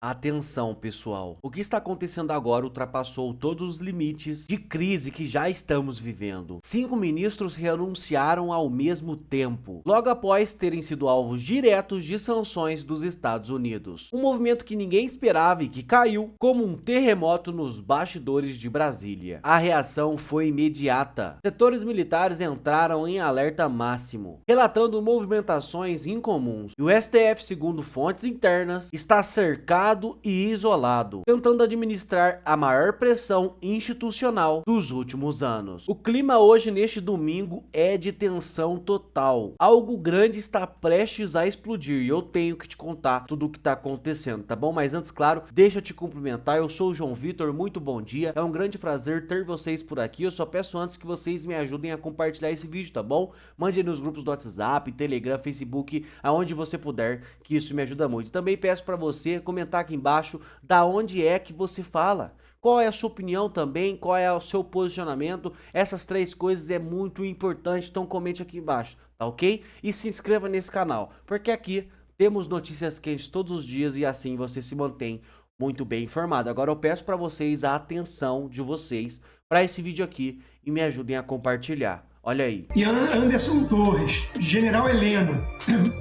Atenção, pessoal. O que está acontecendo agora ultrapassou todos os limites de crise que já estamos vivendo. 5 ministros renunciaram ao mesmo tempo, logo após terem sido alvos diretos de sanções dos Estados Unidos. Um movimento que ninguém esperava e que caiu como um terremoto nos bastidores de Brasília. A reação foi imediata. Setores militares entraram em alerta máximo, relatando movimentações incomuns. E o STF, segundo fontes internas, está cercado e isolado, tentando administrar a maior pressão institucional dos últimos anos. O clima hoje, neste domingo, é de tensão total. Algo grande está prestes a explodir e eu tenho que te contar tudo o que está acontecendo, tá bom? Mas antes, claro, deixa eu te cumprimentar. Eu sou o João Vitor, muito bom dia. É um grande prazer ter vocês por aqui. Eu só peço antes que vocês me ajudem a compartilhar esse vídeo, tá bom? Mande nos grupos do WhatsApp, Telegram, Facebook, aonde você puder, que isso me ajuda muito. Também peço para você comentar aqui embaixo da onde é que você fala. Qual é a sua opinião também? Qual é o seu posicionamento? Essas 3 coisas é muito importante, então comente aqui embaixo, tá ok? E se inscreva nesse canal, porque aqui temos notícias quentes todos os dias e assim você se mantém muito bem informado. Agora eu peço para vocês a atenção de vocês para esse vídeo aqui e me ajudem a compartilhar. Olha aí. E Anderson Torres, General Heleno,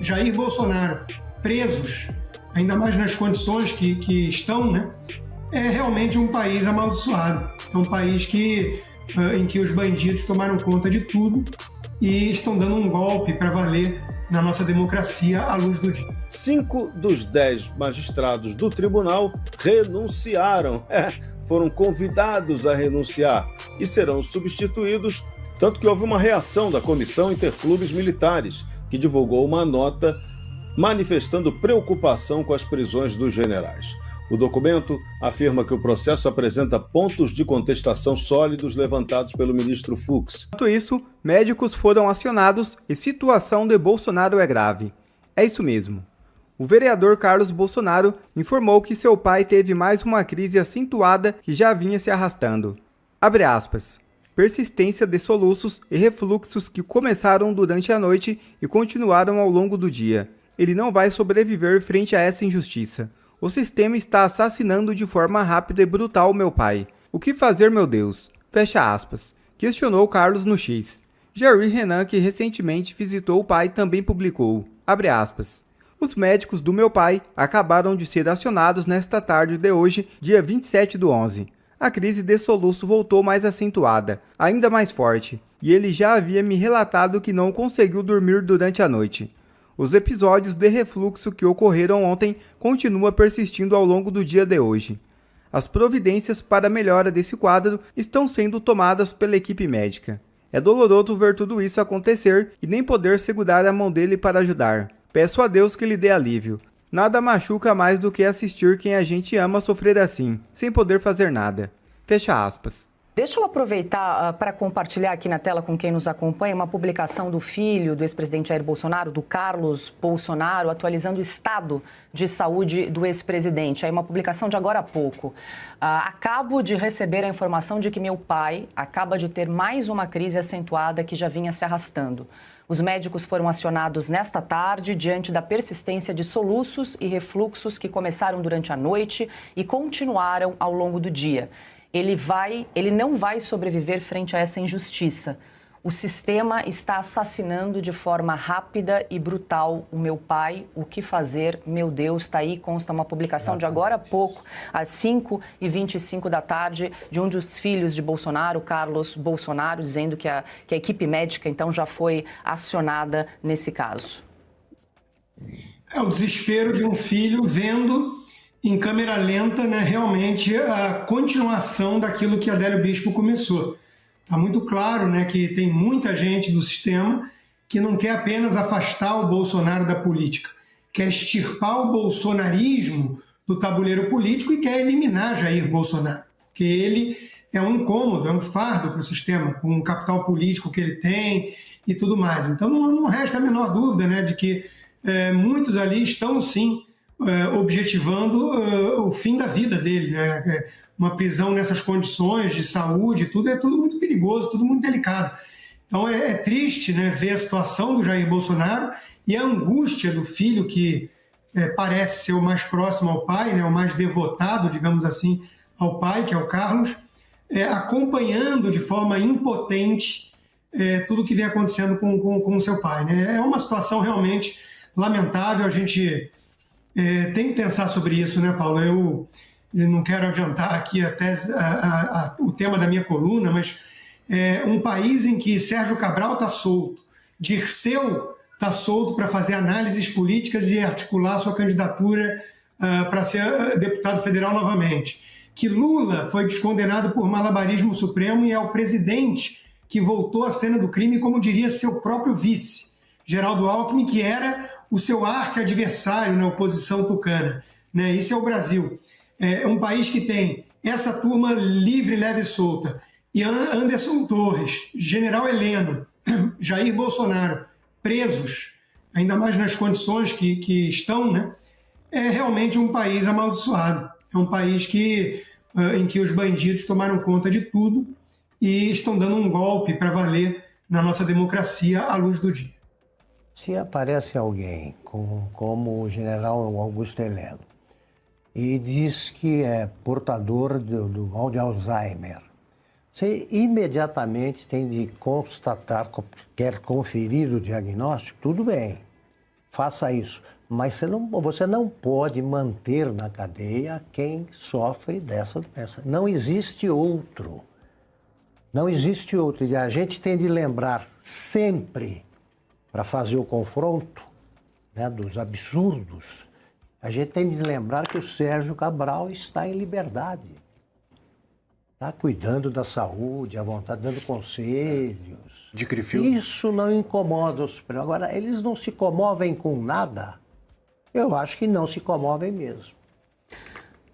Jair Bolsonaro, presos, ainda mais nas condições que estão, né? É realmente um país amaldiçoado. É um país em que os bandidos tomaram conta de tudo e estão dando um golpe para valer na nossa democracia à luz do dia. 5 dos 10 magistrados do tribunal renunciaram. Foram convidados a renunciar e serão substituídos, tanto que houve uma reação da Comissão Interclubes Militares, que divulgou uma nota manifestando preocupação com as prisões dos generais. O documento afirma que o processo apresenta pontos de contestação sólidos levantados pelo ministro Fux. Enquanto isso, médicos foram acionados e situação de Bolsonaro é grave. É isso mesmo. O vereador Carlos Bolsonaro informou que seu pai teve mais uma crise acentuada que já vinha se arrastando. Abre aspas. Persistência de soluços e refluxos que começaram durante a noite e continuaram ao longo do dia. Ele não vai sobreviver frente a essa injustiça. O sistema está assassinando de forma rápida e brutal meu pai. O que fazer, meu Deus? Fecha aspas. Questionou Carlos no X. Jair Renan, que recentemente visitou o pai, também publicou. Abre aspas. Os médicos do meu pai acabaram de ser acionados nesta tarde de hoje, dia 27/11. A crise de soluço voltou mais acentuada, ainda mais forte, e ele já havia me relatado que não conseguiu dormir durante a noite. Os episódios de refluxo que ocorreram ontem continuam persistindo ao longo do dia de hoje. As providências para a melhora desse quadro estão sendo tomadas pela equipe médica. É doloroso ver tudo isso acontecer e nem poder segurar a mão dele para ajudar. Peço a Deus que lhe dê alívio. Nada machuca mais do que assistir quem a gente ama sofrer assim, sem poder fazer nada. Fecha aspas. Deixa eu aproveitar para compartilhar aqui na tela com quem nos acompanha uma publicação do filho do ex-presidente Jair Bolsonaro, do Carlos Bolsonaro, atualizando o estado de saúde do ex-presidente. Aí uma publicação de agora há pouco. Acabo de receber a informação de que meu pai acaba de ter mais uma crise acentuada que já vinha se arrastando. Os médicos foram acionados nesta tarde diante da persistência de soluços e refluxos que começaram durante a noite e continuaram ao longo do dia. Ele não vai sobreviver frente a essa injustiça. O sistema está assassinando de forma rápida e brutal o meu pai. O que fazer? Meu Deus, está aí, consta uma publicação de agora há pouco, às 5h25 da tarde, de um dos filhos de Bolsonaro, Carlos Bolsonaro, dizendo que a equipe médica, então, já foi acionada nesse caso. É o desespero de um filho vendo em câmera lenta, né, realmente a continuação daquilo que Adélio Bispo começou. Está muito claro, né, que tem muita gente do sistema que não quer apenas afastar o Bolsonaro da política, quer extirpar o bolsonarismo do tabuleiro político e quer eliminar Jair Bolsonaro, porque ele é um incômodo, é um fardo para o sistema, com o capital político que ele tem e tudo mais. Então não resta a menor dúvida, né, de que muitos ali estão sim objetivando o fim da vida dele, né? Uma prisão nessas condições de saúde, tudo é tudo muito perigoso, tudo muito delicado. Então é triste, né, ver a situação do Jair Bolsonaro e a angústia do filho que parece ser o mais próximo ao pai, né, o mais devotado, digamos assim, ao pai, que é o Carlos, acompanhando de forma impotente tudo que vem acontecendo com o seu pai, né? É uma situação realmente lamentável, a gente tem que pensar sobre isso, né, Paulo? Eu não quero adiantar aqui o tema da minha coluna, mas um país em que Sérgio Cabral está solto, Dirceu está solto para fazer análises políticas e articular sua candidatura para ser deputado federal novamente, que Lula foi descondenado por malabarismo supremo e é o presidente que voltou à cena do crime, como diria seu próprio vice, Geraldo Alckmin, que era o seu arqui-adversário na oposição tucana, né? Isso é o Brasil. É um país que tem essa turma livre, leve e solta, e Anderson Torres, General Heleno, Jair Bolsonaro, presos, ainda mais nas condições que estão, né? É realmente um país amaldiçoado. É um país em que os bandidos tomaram conta de tudo e estão dando um golpe para valer na nossa democracia à luz do dia. Se aparece alguém como o general Augusto Heleno e diz que é portador do mal de Alzheimer, você imediatamente tem de constatar, quer conferir o diagnóstico, tudo bem, faça isso. Mas você não pode manter na cadeia quem sofre dessa doença. Não existe outro. Não existe outro. E a gente tem de lembrar sempre, para fazer o confronto, né, dos absurdos, a gente tem de lembrar que o Sérgio Cabral está em liberdade. Está cuidando da saúde, à vontade, dando conselhos. De Crefil. Isso não incomoda os Supremo. Agora, eles não se comovem com nada. Eu acho que não se comovem mesmo.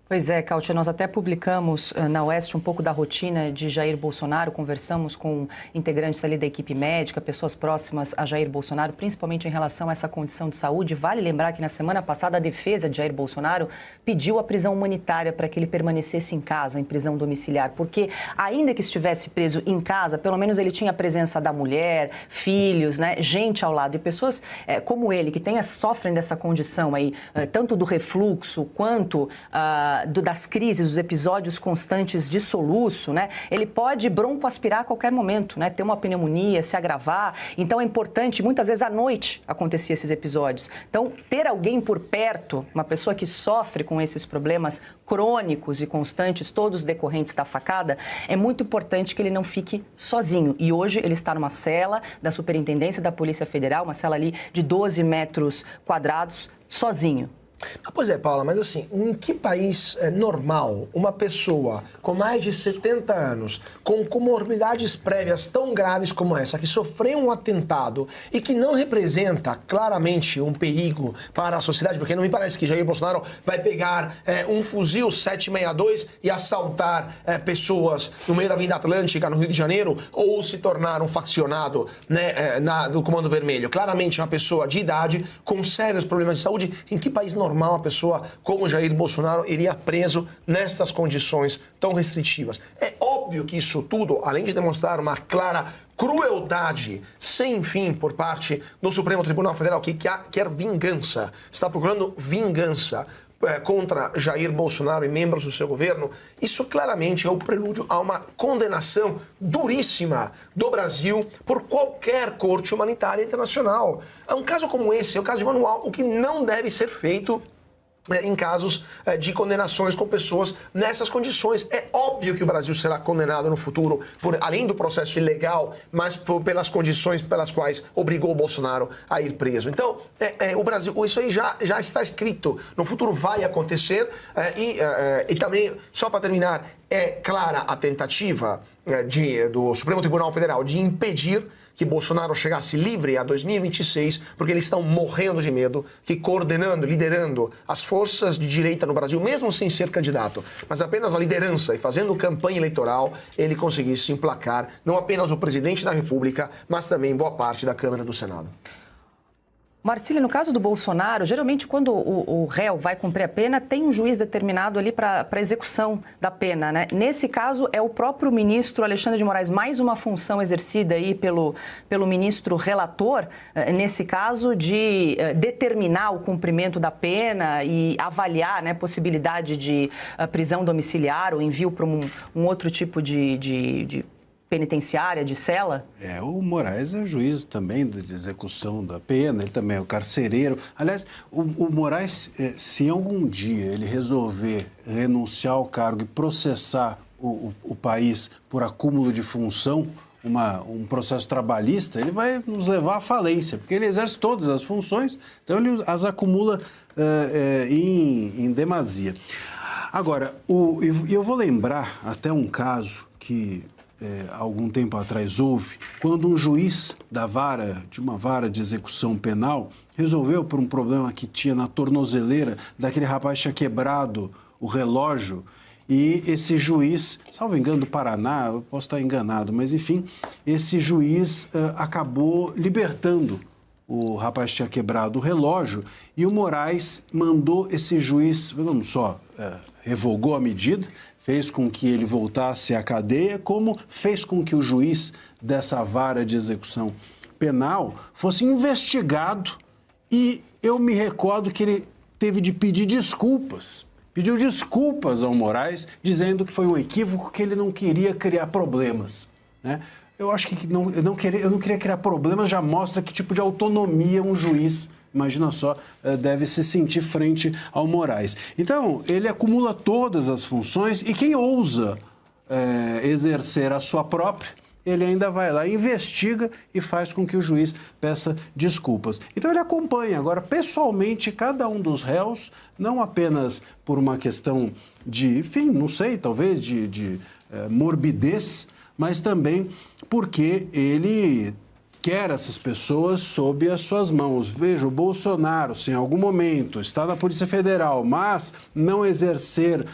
Pois é, Cautia, nós até publicamos na Oeste um pouco da rotina de Jair Bolsonaro, conversamos com integrantes ali da equipe médica, pessoas próximas a Jair Bolsonaro, principalmente em relação a essa condição de saúde. Vale lembrar que na semana passada a defesa de Jair Bolsonaro pediu a prisão humanitária para que ele permanecesse em casa, em prisão domiciliar, porque ainda que estivesse preso em casa, pelo menos ele tinha a presença da mulher, filhos, né, gente ao lado, e pessoas como ele, que sofrem dessa condição aí, tanto do refluxo quanto das crises, dos episódios constantes de soluço, né? Ele pode broncoaspirar a qualquer momento, né? Ter uma pneumonia, se agravar. Então é importante, muitas vezes à noite acontecia esses episódios. Então, ter alguém por perto, uma pessoa que sofre com esses problemas crônicos e constantes, todos decorrentes da facada, é muito importante que ele não fique sozinho. E hoje ele está numa cela da Superintendência da Polícia Federal, uma cela ali de 12 metros quadrados, sozinho. Pois é, Paula, mas assim, em que país normal uma pessoa com mais de 70 anos, com comorbidades prévias tão graves como essa, que sofreu um atentado e que não representa claramente um perigo para a sociedade, porque não me parece que Jair Bolsonaro vai pegar um fuzil 762 e assaltar pessoas no meio da Avenida Atlântica, no Rio de Janeiro, ou se tornar um faccionado, né, do Comando Vermelho. Claramente uma pessoa de idade, com sérios problemas de saúde. Em que país normal uma pessoa como Jair Bolsonaro iria preso nestas condições tão restritivas? É óbvio que isso tudo, além de demonstrar uma clara crueldade sem fim por parte do Supremo Tribunal Federal, que quer vingança, está procurando vingança contra Jair Bolsonaro e membros do seu governo, isso claramente é o prelúdio a uma condenação duríssima do Brasil por qualquer corte humanitária internacional. Um caso como esse, é o caso de Manuel, o que não deve ser feito em casos de condenações com pessoas nessas condições. É óbvio que o Brasil será condenado no futuro, além do processo ilegal, mas pelas condições pelas quais obrigou o Bolsonaro a ir preso. Então, o Brasil, isso aí já está escrito. No futuro vai acontecer. E também, só para terminar, é clara a tentativa do Supremo Tribunal Federal de impedir que Bolsonaro chegasse livre a 2026, porque eles estão morrendo de medo que liderando as forças de direita no Brasil, mesmo sem ser candidato, mas apenas a liderança e fazendo campanha eleitoral, ele conseguisse emplacar não apenas o presidente da República, mas também boa parte da Câmara do Senado. Marcílio, no caso do Bolsonaro, geralmente quando o réu vai cumprir a pena, tem um juiz determinado ali para execução da pena, né? Nesse caso, é o próprio ministro Alexandre de Moraes, mais uma função exercida aí pelo ministro relator, nesse caso, de determinar o cumprimento da pena e avaliar, né, possibilidade de prisão domiciliar ou envio para um outro tipo de penitenciária, de cela? O Moraes é juiz também de execução da pena, ele também é o carcereiro. Aliás, o Moraes, se algum dia ele resolver renunciar ao cargo e processar o país por acúmulo de função, um processo trabalhista, ele vai nos levar à falência, porque ele exerce todas as funções, então ele as acumula em demasia. Agora, eu vou lembrar até um caso que algum tempo atrás houve, quando um juiz de uma vara de execução penal resolveu por um problema que tinha na tornozeleira daquele rapaz que tinha quebrado o relógio, e esse juiz, salvo engano do Paraná, eu posso estar enganado, mas enfim, esse juiz acabou libertando o rapaz que tinha quebrado o relógio, e o Moraes mandou esse juiz, não só revogou a medida, fez com que ele voltasse à cadeia, como fez com que o juiz dessa vara de execução penal fosse investigado, e eu me recordo que ele teve de pedir desculpas. Pediu desculpas ao Moraes, dizendo que foi um equívoco, que ele não queria criar problemas, né? Eu acho que eu não queria criar problemas, já mostra que tipo de autonomia um juiz, imagina só, deve se sentir frente ao Moraes. Então, ele acumula todas as funções, e quem ousa exercer a sua própria, ele ainda vai lá, investiga e faz com que o juiz peça desculpas. Então ele acompanha agora pessoalmente cada um dos réus, não apenas por uma questão de, enfim, não sei, talvez de morbidez, mas também porque ele quer essas pessoas sob as suas mãos. Veja, o Bolsonaro, se em algum momento está na Polícia Federal, mas não exercer,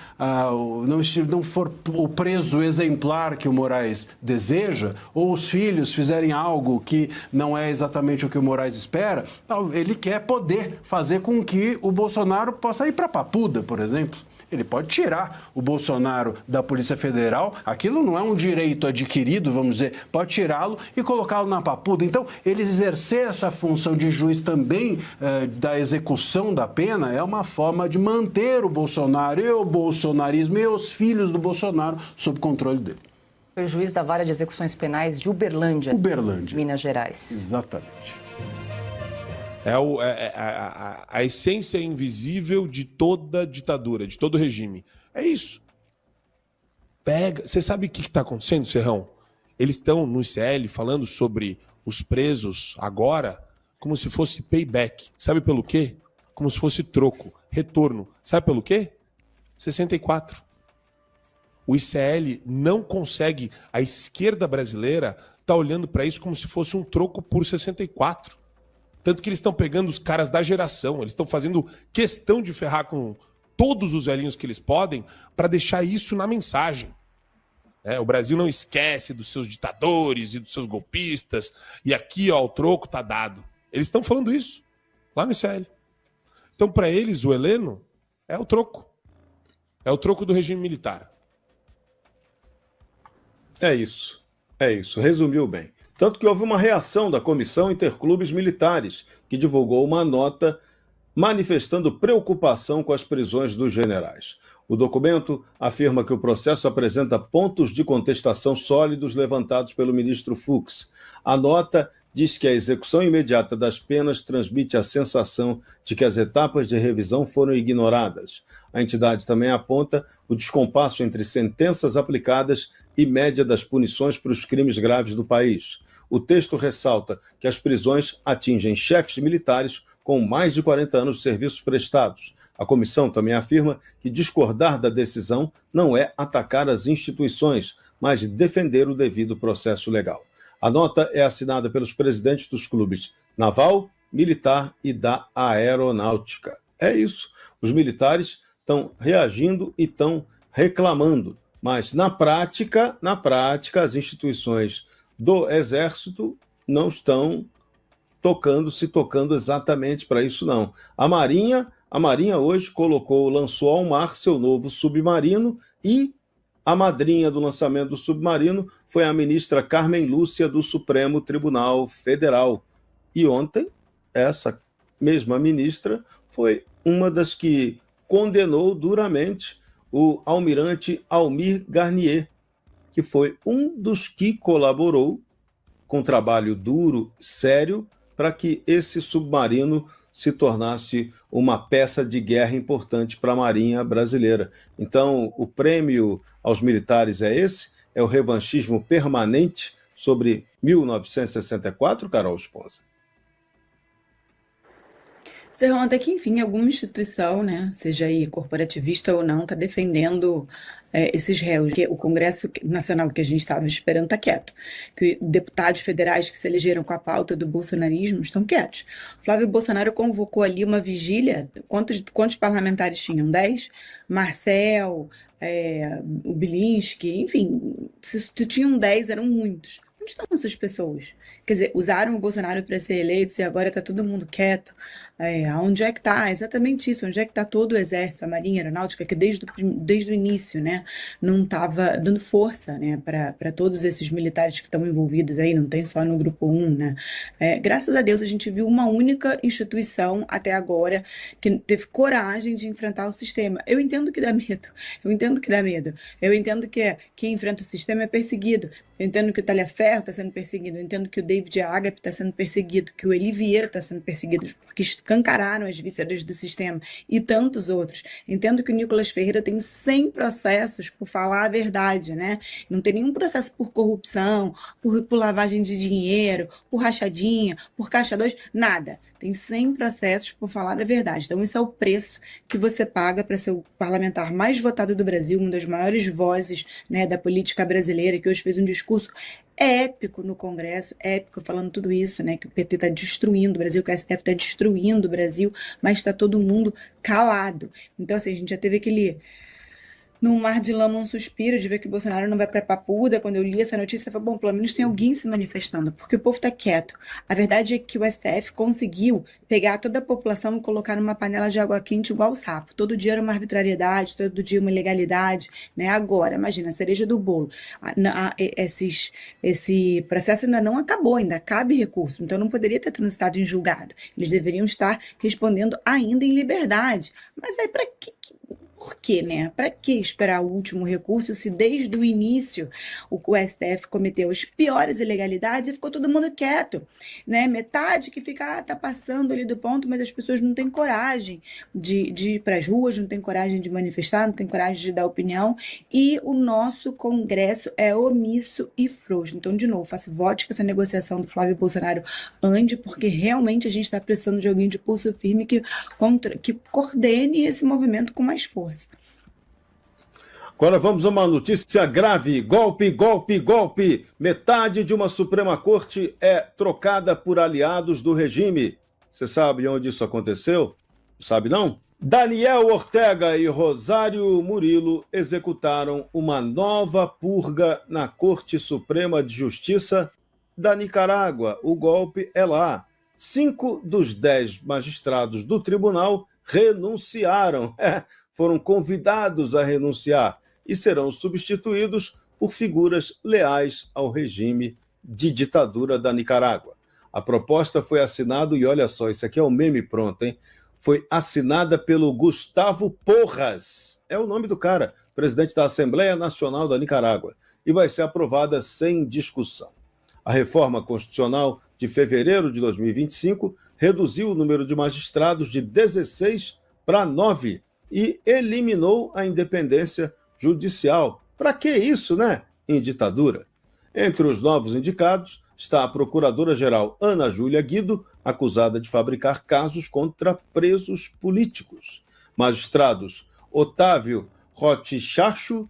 não for o preso exemplar que o Moraes deseja, ou os filhos fizerem algo que não é exatamente o que o Moraes espera, ele quer poder fazer com que o Bolsonaro possa ir para Papuda, por exemplo. Ele pode tirar o Bolsonaro da Polícia Federal, aquilo não é um direito adquirido, vamos dizer, pode tirá-lo e colocá-lo na Papuda. Então, ele exercer essa função de juiz também da execução da pena é uma forma de manter o Bolsonaro e o bolsonarismo e os filhos do Bolsonaro sob controle dele. Foi juiz da Vara de Execuções Penais de Uberlândia, Minas Gerais. Exatamente. A essência invisível de toda ditadura, de todo regime. É isso. Você sabe o que está acontecendo, Serrão? Eles estão no ICL falando sobre os presos agora como se fosse payback. Sabe pelo quê? Como se fosse troco, retorno. Sabe pelo quê? 64. O ICL não consegue, a esquerda brasileira está olhando para isso como se fosse um troco por 64. Tanto que eles estão pegando os caras da geração, eles estão fazendo questão de ferrar com todos os velhinhos que eles podem para deixar isso na mensagem. O Brasil não esquece dos seus ditadores e dos seus golpistas, e aqui, ó, o troco tá dado. Eles estão falando isso, lá no ICL. Então, para eles, o Heleno é o troco. É o troco do regime militar. É isso. Resumiu bem. Tanto que houve uma reação da Comissão Interclubes Militares, que divulgou uma nota manifestando preocupação com as prisões dos generais. O documento afirma que o processo apresenta pontos de contestação sólidos levantados pelo ministro Fux. A nota diz que a execução imediata das penas transmite a sensação de que as etapas de revisão foram ignoradas. A entidade também aponta o descompasso entre sentenças aplicadas e média das punições para os crimes graves do país. O texto ressalta que as prisões atingem chefes militares com mais de 40 anos de serviços prestados. A comissão também afirma que discordar da decisão não é atacar as instituições, mas defender o devido processo legal. A nota é assinada pelos presidentes dos clubes Naval, Militar e da Aeronáutica. É isso. Os militares estão reagindo e estão reclamando. Mas, na prática, as instituições do Exército não estão tocando exatamente para isso, não. A Marinha hoje lançou ao mar seu novo submarino e a madrinha do lançamento do submarino foi a ministra Carmen Lúcia do Supremo Tribunal Federal. E ontem, essa mesma ministra foi uma das que condenou duramente o almirante Almir Garnier, que foi um dos que colaborou com trabalho duro, sério, para que esse submarino se tornasse uma peça de guerra importante para a Marinha brasileira. Então, o prêmio aos militares é esse? É o revanchismo permanente sobre 1964, Carol Esposa? Serrão, até que, enfim, alguma instituição, né, seja aí corporativista ou não, está defendendo esses réus. Que o Congresso Nacional que a gente estava esperando está quieto. Que deputados federais que se elegeram com a pauta do bolsonarismo estão quietos. Flávio Bolsonaro convocou ali uma vigília. Quantos parlamentares tinham? 10? Marcel, o Bilinski, enfim, se tinham 10, eram muitos. Onde estão essas pessoas? Quer dizer, usaram o Bolsonaro para ser eleito e agora está todo mundo quieto. Onde é que está? Exatamente isso. Onde é que está todo o Exército, a Marinha, a Aeronáutica, que desde o início, né, não estava dando força, né, para todos esses militares que estão envolvidos aí, não tem só no Grupo 1, né? Graças a Deus a gente viu uma única instituição até agora que teve coragem de enfrentar o sistema. Eu entendo que dá medo. Eu entendo que quem enfrenta o sistema é perseguido. Eu entendo que o Talhaferro está sendo perseguido, eu entendo que o David Agap está sendo perseguido, que o Eli Vieira está sendo perseguido, porque escancararam as vísceras do sistema e tantos outros. Entendo que o Nicolas Ferreira tem 100 processos por falar a verdade, né? Não tem nenhum processo por corrupção, por lavagem de dinheiro, por rachadinha, por caixa 2, nada. Tem 100 processos por falar a verdade. Então, esse é o preço que você paga para ser o parlamentar mais votado do Brasil, uma das maiores vozes, né, da política brasileira, que hoje fez um discurso épico no Congresso, épico, falando tudo isso, né, que o PT está destruindo o Brasil, que o STF está destruindo o Brasil, mas está todo mundo calado. Então, assim, a gente já teve aquele... num mar de lama, um suspiro de ver que o Bolsonaro não vai para Papuda. Quando eu li essa notícia, eu falei, bom, pelo menos tem alguém se manifestando, porque o povo está quieto. A verdade é que o STF conseguiu pegar toda a população e colocar numa panela de água quente igual o sapo. Todo dia era uma arbitrariedade, todo dia uma ilegalidade, né? Agora, imagina, a cereja do bolo. Esse processo ainda não acabou, ainda cabe recurso, então não poderia ter transitado em julgado. Eles deveriam estar respondendo ainda em liberdade. Mas aí, para que... Por quê, né? Para que esperar o último recurso se desde o início o STF cometeu as piores ilegalidades e ficou todo mundo quieto, né? Metade que fica, tá passando ali do ponto, mas as pessoas não têm coragem de ir para as ruas, não têm coragem de manifestar, não têm coragem de dar opinião, e o nosso Congresso é omisso e frouxo. Então, de novo, faço voto que essa negociação do Flávio Bolsonaro ande, porque realmente a gente está precisando de alguém de pulso firme que coordene esse movimento com mais força. Agora vamos a uma notícia grave. Golpe, golpe, golpe. Metade de uma Suprema Corte é trocada por aliados do regime. Você sabe onde isso aconteceu? Sabe não? Daniel Ortega e Rosário Murilo executaram uma nova purga na Corte Suprema de Justiça da Nicarágua. O golpe é lá. 5 dos 10 magistrados do tribunal renunciaram. Foram convidados a renunciar e serão substituídos por figuras leais ao regime de ditadura da Nicarágua. A proposta foi assinada, e olha só, isso aqui é um meme pronto, hein? Foi assinada pelo Gustavo Porras, é o nome do cara, presidente da Assembleia Nacional da Nicarágua, e vai ser aprovada sem discussão. A reforma constitucional de fevereiro de 2025 reduziu o número de magistrados de 16 para 9 e eliminou a independência judicial. Para que isso, né? Em ditadura. Entre os novos indicados está a procuradora-geral Ana Júlia Guido, acusada de fabricar casos contra presos políticos. Magistrados Otávio Rotichacho,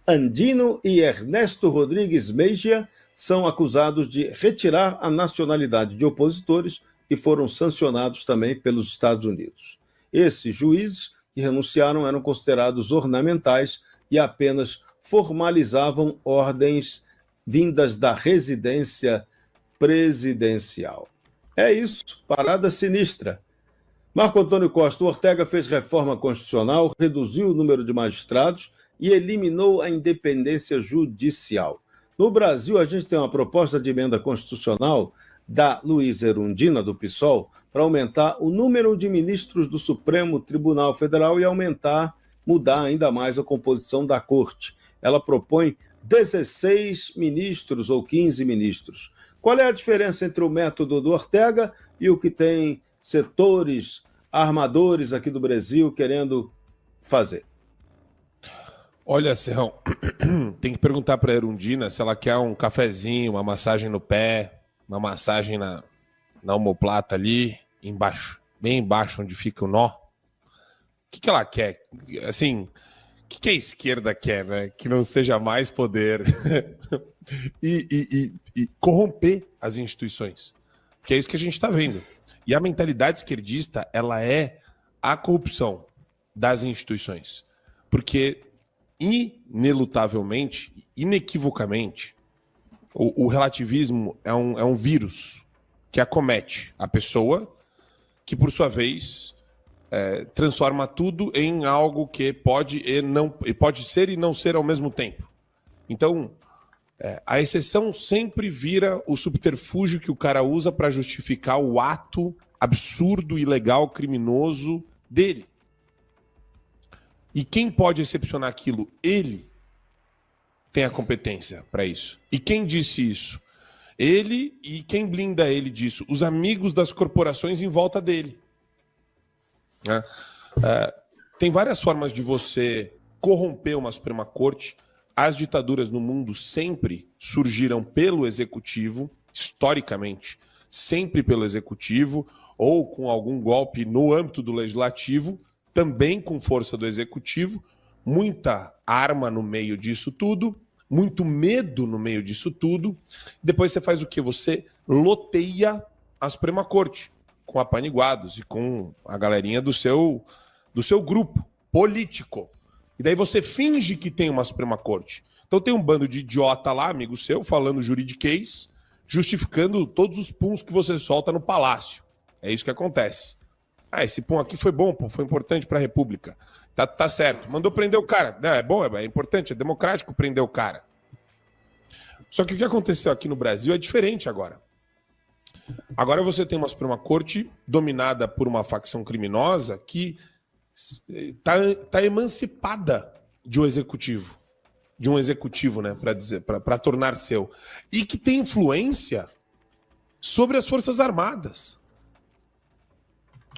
Andino e Ernesto Rodrigues Mejia são acusados de retirar a nacionalidade de opositores e foram sancionados também pelos Estados Unidos. Esses juízes que renunciaram eram considerados ornamentais e apenas formalizavam ordens vindas da residência presidencial. É isso, parada sinistra. Marco Antônio Costa, o Ortega fez reforma constitucional, reduziu o número de magistrados e eliminou a independência judicial. No Brasil, a gente tem uma proposta de emenda constitucional da Luísa Erundina, do PSOL, para aumentar o número de ministros do Supremo Tribunal Federal e mudar ainda mais a composição da corte. Ela propõe 16 ministros ou 15 ministros. Qual é a diferença entre o método do Ortega e o que tem setores armadores aqui do Brasil querendo fazer? Olha, Serrão, tem que perguntar para a Erundina se ela quer um cafezinho, uma massagem no pé, uma massagem na omoplata ali, embaixo, bem embaixo onde fica o nó. O que ela quer? Assim, o que a esquerda quer, né? Que não seja mais poder e corromper as instituições. Porque é isso que a gente está vendo. E a mentalidade esquerdista, ela é a corrupção das instituições. Porque, inelutavelmente, inequivocamente, o relativismo é um vírus que acomete a pessoa, que, por sua vez, transforma tudo em algo que pode ser e não ser ao mesmo tempo. Então, a exceção sempre vira o subterfúgio que o cara usa para justificar o ato absurdo, ilegal, criminoso dele. E quem pode excepcionar aquilo? Ele tem a competência para isso. E quem disse isso? Ele, e quem blinda ele disso? Os amigos das corporações em volta dele. Né? Tem várias formas de você corromper uma Suprema Corte. As ditaduras no mundo sempre surgiram pelo executivo, historicamente, sempre pelo executivo, ou com algum golpe no âmbito do legislativo, também com força do executivo, muita arma no meio disso tudo, muito medo no meio disso tudo. Depois você faz o quê? Você loteia a Suprema Corte com apaniguados e com a galerinha do seu grupo político. E daí você finge que tem uma Suprema Corte. Então tem um bando de idiota lá, amigo seu, falando juridiquês, justificando todos os puns que você solta no palácio. É isso que acontece. Esse pum aqui foi bom, foi importante para a República. Tá certo. Mandou prender o cara. É bom, é importante, é democrático prender o cara. Só que o que aconteceu aqui no Brasil é diferente agora. Agora você tem uma Suprema Corte dominada por uma facção criminosa que tá emancipada de um executivo, né, para tornar seu, e que tem influência sobre as Forças Armadas.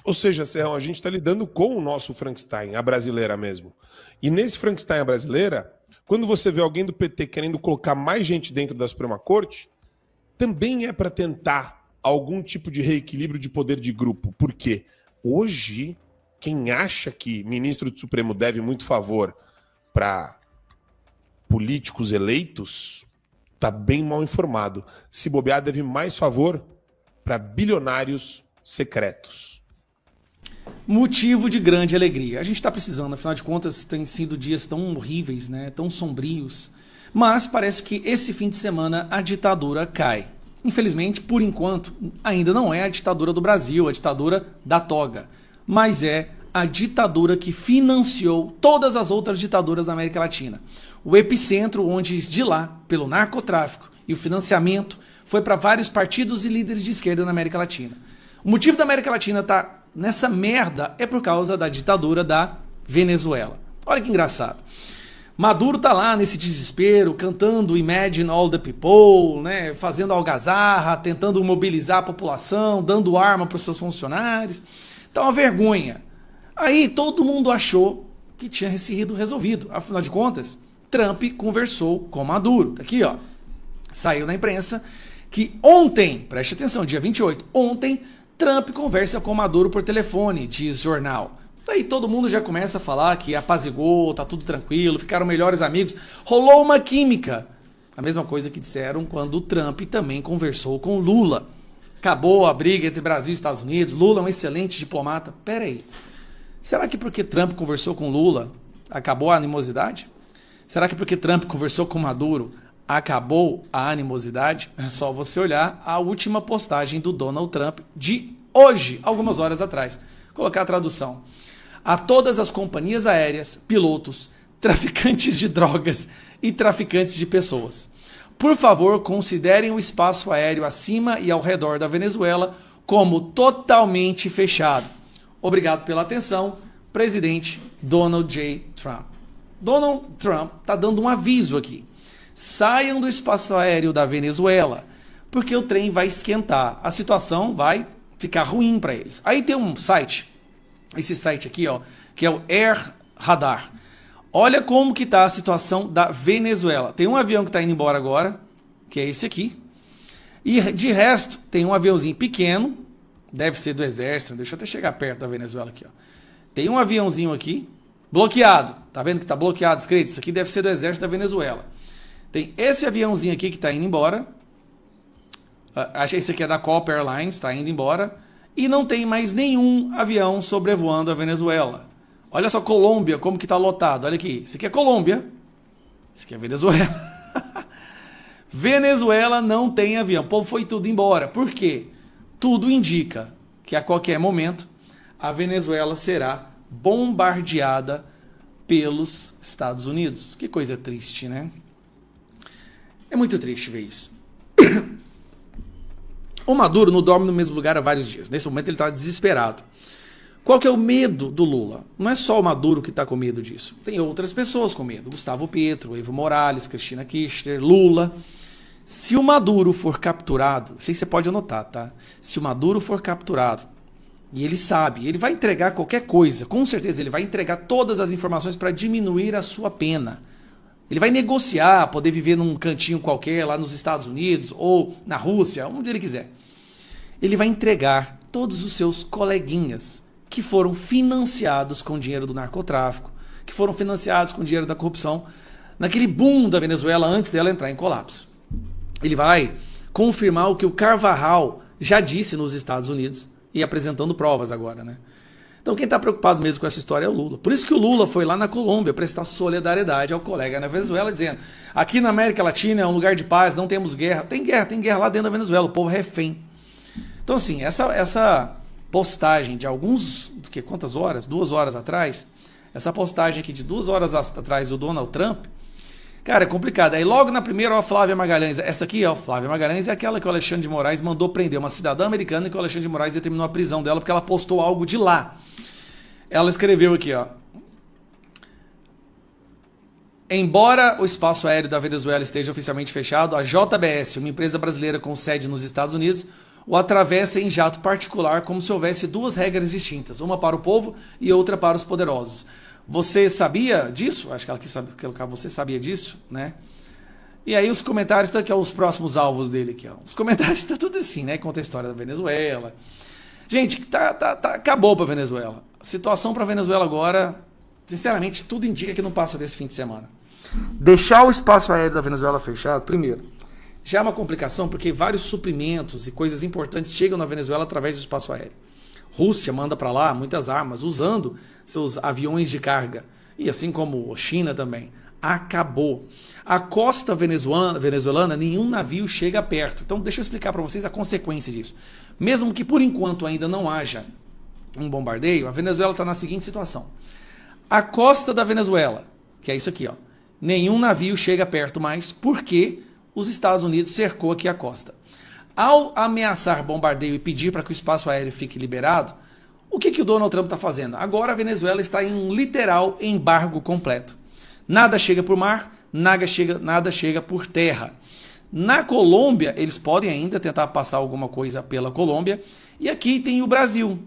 Ou seja, Serrão, a gente está lidando com o nosso Frankenstein, a brasileira mesmo. E nesse Frankenstein, a brasileira, quando você vê alguém do PT querendo colocar mais gente dentro da Suprema Corte, também é para tentar algum tipo de reequilíbrio de poder de grupo. Porque hoje, quem acha que ministro do Supremo deve muito favor para políticos eleitos, está bem mal informado. Se bobear, deve mais favor para bilionários secretos. Motivo de grande alegria. A gente está precisando, afinal de contas, tem sido dias tão horríveis, né? Tão sombrios. Mas parece que esse fim de semana a ditadura cai. Infelizmente, por enquanto, ainda não é a ditadura do Brasil, a ditadura da toga. Mas é a ditadura que financiou todas as outras ditaduras da América Latina. O epicentro onde de lá, pelo narcotráfico e o financiamento, foi para vários partidos e líderes de esquerda na América Latina. O motivo da América Latina estar nessa merda é por causa da ditadura da Venezuela. Olha que engraçado. Maduro tá lá nesse desespero, cantando Imagine All the People, né, fazendo algazarra, tentando mobilizar a população, dando arma para os seus funcionários. Tá uma vergonha. Aí todo mundo achou que tinha sido resolvido. Afinal de contas, Trump conversou com Maduro. Tá aqui, ó. Saiu na imprensa que ontem, preste atenção, dia 28, ontem, Trump conversa com Maduro por telefone, diz jornal. Daí todo mundo já começa a falar que apazigou, tá tudo tranquilo, ficaram melhores amigos. Rolou uma química. A mesma coisa que disseram quando o Trump também conversou com Lula. Acabou a briga entre Brasil e Estados Unidos, Lula é um excelente diplomata. Pera aí, será que porque Trump conversou com Lula, acabou a animosidade? Será que porque Trump conversou com Maduro, acabou a animosidade, é só você olhar a última postagem do Donald Trump de hoje, algumas horas atrás. Colocar a tradução. A todas as companhias aéreas, pilotos, traficantes de drogas e traficantes de pessoas. Por favor, considerem o espaço aéreo acima e ao redor da Venezuela como totalmente fechado. Obrigado pela atenção, presidente Donald J. Trump. Donald Trump está dando um aviso aqui. Saiam do espaço aéreo da Venezuela, porque o trem vai esquentar. A situação vai ficar ruim para eles. Aí tem um site, esse site aqui, ó, que é o Air Radar. Olha como que tá a situação da Venezuela. Tem um avião que está indo embora agora, que é esse aqui. E de resto, tem um aviãozinho pequeno, deve ser do exército, deixa eu até chegar perto da Venezuela aqui, ó. Tem um aviãozinho aqui, bloqueado. Tá vendo que tá bloqueado, escrito? Isso aqui deve ser do exército da Venezuela. Tem esse aviãozinho aqui que está indo embora. Acho que esse aqui é da Copa Airlines, está indo embora. E não tem mais nenhum avião sobrevoando a Venezuela. Olha só Colômbia, como que está lotado. Olha aqui, esse aqui é Colômbia. Esse aqui é Venezuela. Venezuela não tem avião. O povo foi tudo embora. Por quê? Tudo indica que a qualquer momento a Venezuela será bombardeada pelos Estados Unidos. Que coisa triste, né? É muito triste ver isso. O Maduro não dorme no mesmo lugar há vários dias. Nesse momento ele está desesperado. Qual que é o medo do Lula? Não é só o Maduro que está com medo disso. Tem outras pessoas com medo. Gustavo Petro, Evo Morales, Cristina Kirchner, Lula. Se o Maduro for capturado, isso aí você pode anotar, tá? Se o Maduro for capturado, e ele sabe, ele vai entregar qualquer coisa. Com certeza ele vai entregar todas as informações para diminuir a sua pena. Ele vai negociar, poder viver num cantinho qualquer lá nos Estados Unidos ou na Rússia, onde ele quiser. Ele vai entregar todos os seus coleguinhas que foram financiados com dinheiro do narcotráfico, que foram financiados com dinheiro da corrupção, naquele boom da Venezuela antes dela entrar em colapso. Ele vai confirmar o que o Carvajal já disse nos Estados Unidos e apresentando provas agora, né? Então quem está preocupado mesmo com essa história é o Lula. Por isso que o Lula foi lá na Colômbia prestar solidariedade ao colega na Venezuela, dizendo: aqui na América Latina é um lugar de paz, não temos guerra. Tem guerra lá dentro da Venezuela, o povo é refém. Então assim, essa postagem de quantas horas? 2 horas atrás, essa postagem aqui de 2 horas atrás do Donald Trump, cara, é complicado. Aí logo na primeira, ó, a Flávia Magalhães, essa aqui, ó, Flávia Magalhães é aquela que o Alexandre de Moraes mandou prender, uma cidadã americana, que o Alexandre de Moraes determinou a prisão dela porque ela postou algo de lá. Ela escreveu aqui, ó: embora o espaço aéreo da Venezuela esteja oficialmente fechado, a JBS, uma empresa brasileira com sede nos Estados Unidos, o atravessa em jato particular, como se houvesse 2 regras distintas, uma para o povo e outra para os poderosos. Você sabia disso? Acho que ela quis saber, você sabia disso, né? E aí os comentários, estão aqui, ó, os próximos alvos dele aqui, ó. Os comentários estão tudo assim, né? Conta a história da Venezuela. Gente, acabou para a Venezuela. A situação para a Venezuela agora, sinceramente, tudo indica que não passa desse fim de semana. Deixar o espaço aéreo da Venezuela fechado, primeiro, já é uma complicação porque vários suprimentos e coisas importantes chegam na Venezuela através do espaço aéreo. Rússia manda para lá muitas armas, usando seus aviões de carga. E assim como a China também. Acabou. A costa venezuelana, nenhum navio chega perto. Então deixa eu explicar para vocês a consequência disso. Mesmo que por enquanto ainda não haja um bombardeio, a Venezuela está na seguinte situação. A costa da Venezuela, que é isso aqui, ó, nenhum navio chega perto mais porque os Estados Unidos cercou aqui a costa. Ao ameaçar bombardeio e pedir para que o espaço aéreo fique liberado, o que o Donald Trump está fazendo? Agora a Venezuela está em um literal embargo completo. Nada chega por mar, nada chega por terra. Na Colômbia, eles podem ainda tentar passar alguma coisa pela Colômbia. E aqui tem o Brasil,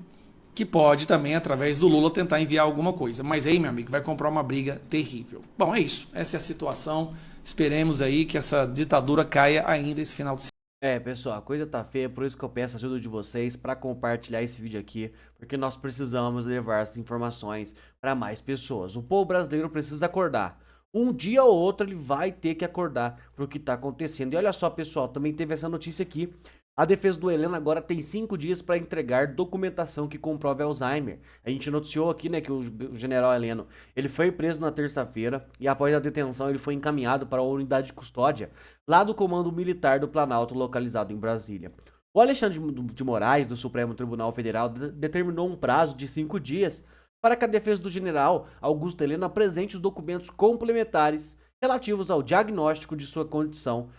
que pode também, através do Lula, tentar enviar alguma coisa. Mas aí, meu amigo, vai comprar uma briga terrível. Bom, é isso. Essa é a situação. Esperemos aí que essa ditadura caia ainda esse final de semana. Pessoal, a coisa tá feia, por isso que eu peço a ajuda de vocês para compartilhar esse vídeo aqui, porque nós precisamos levar essas informações para mais pessoas. O povo brasileiro precisa acordar. Um dia ou outro ele vai ter que acordar pro que tá acontecendo. E olha só, pessoal, também teve essa notícia aqui A defesa do Heleno agora tem 5 dias para entregar documentação que comprove Alzheimer. A gente noticiou aqui, né, que o general Heleno, ele foi preso na terça-feira e após a detenção ele foi encaminhado para a unidade de custódia lá do Comando Militar do Planalto, localizado em Brasília. O Alexandre de Moraes, do Supremo Tribunal Federal, determinou um prazo de 5 dias para que a defesa do general Augusto Heleno apresente os documentos complementares relativos ao diagnóstico de sua condição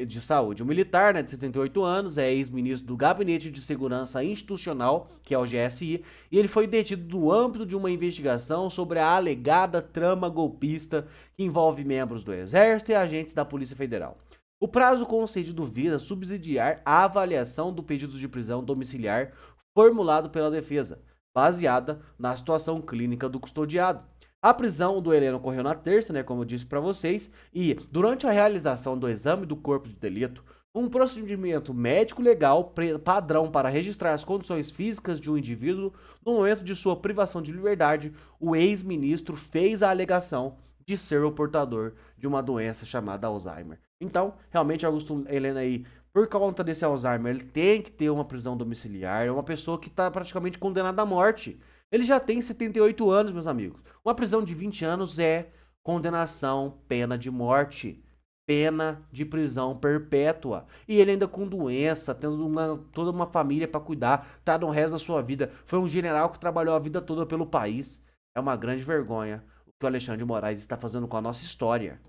de saúde. O militar, né, de 78 anos, é ex-ministro do Gabinete de Segurança Institucional, que é o GSI, e ele foi detido no âmbito de uma investigação sobre a alegada trama golpista que envolve membros do Exército e agentes da Polícia Federal. O prazo concedido visa subsidiar a avaliação do pedido de prisão domiciliar formulado pela defesa, baseada na situação clínica do custodiado. A prisão do Heleno ocorreu na terça, né, como eu disse para vocês, e durante a realização do exame do corpo de delito, um procedimento médico legal padrão para registrar as condições físicas de um indivíduo no momento de sua privação de liberdade, o ex-ministro fez a alegação de ser o portador de uma doença chamada Alzheimer. Então, realmente, Augusto Heleno aí, por conta desse Alzheimer, ele tem que ter uma prisão domiciliar, é uma pessoa que está praticamente condenada à morte. Ele já tem 78 anos, meus amigos. Uma prisão de 20 anos é condenação, pena de morte, pena de prisão perpétua. E ele ainda com doença, tendo toda uma família para cuidar, tá no resto da sua vida. Foi um general que trabalhou a vida toda pelo país. É uma grande vergonha o que o Alexandre de Moraes está fazendo com a nossa história.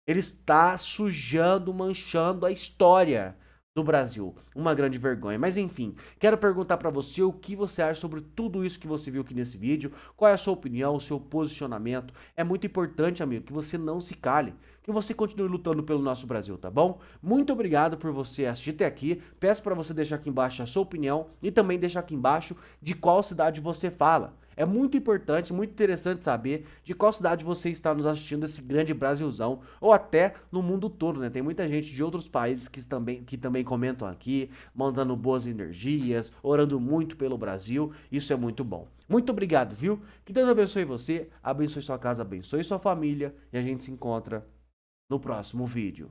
Ele está sujando, manchando a história do Brasil. Uma grande vergonha. Mas enfim, quero perguntar para você o que você acha sobre tudo isso que você viu aqui nesse vídeo. Qual é a sua opinião, o seu posicionamento? É muito importante, amigo, que você não se cale, que você continue lutando pelo nosso Brasil, tá bom? Muito obrigado por você assistir até aqui. Peço para você deixar aqui embaixo a sua opinião e também deixar aqui embaixo de qual cidade você fala. É muito importante, muito interessante saber de qual cidade você está nos assistindo desse grande Brasilzão, ou até no mundo todo, né? Tem muita gente de outros países que também comentam aqui, mandando boas energias, orando muito pelo Brasil. Isso é muito bom. Muito obrigado, viu? Que Deus abençoe você, abençoe sua casa, abençoe sua família, e a gente se encontra no próximo vídeo.